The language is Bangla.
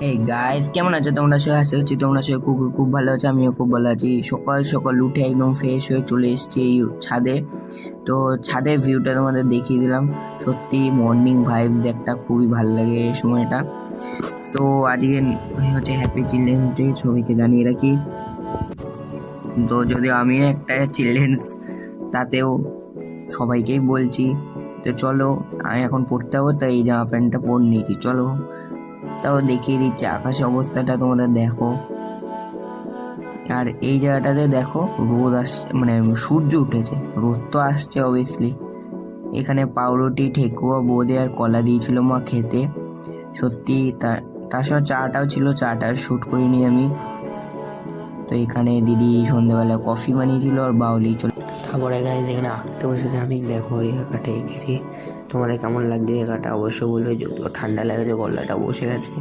এই গাইস, কেমন আছো তোমরা? সবাই আশা করছি তোমরা সবাই খুব খুব ভালো আছো। আমিও খুব ভালো আছি। সকাল সকাল উঠে একদম ফ্রেশ হয়ে চলে এসেছি এই ছাদে। তো ছাদের ভিউটা তোমাদের দেখিয়ে দিলাম। সত্যি মর্নিং ভাইব একটা খুবই ভালো লাগে এই সময়টা। তো আজকে হচ্ছে হ্যাপি চিলড্রেন্স ডে, সবাইকে জানিয়ে রাখি। তো যদিও আমিও একটা চিলড্রেন্স, তাতেও সবাইকেই বলছি। তো চলো, আমি এখন পড়তে হবো, তাই এই জামা প্যান্টটা পরে নিয়েছি। চলো, তাও দেখিয়ে দিচ্ছে আকাশের অবস্থাটা তোমরা দেখো। আর এই জায়গাটাতে দেখো রোদ আসছে, মানে সূর্য উঠেছে, রোদ তো আসছে অবভিয়াসলি। এখানে পাউরুটি, ঠেকুয়া, বোঁদে আর কলা দিয়েছিল মা খেতে। সত্যি তার সঙ্গে চাটাও ছিল, চাটা শ্যুট করিনি আমি। তো এখানে দিদি সন্ধ্যেবেলা কফি বানিয়েছিল আর বাউলি চল। তারপরে গাইজ এখানে আঁকতে বসেছে আমি। দেখো এই আঁকাটা এঁকেছি, তোমাদের কেমন লাগছে আঁকাটা অবশ্যই বলবে। যদিও ঠান্ডা লাগেছে, গলাটা বসে গেছে।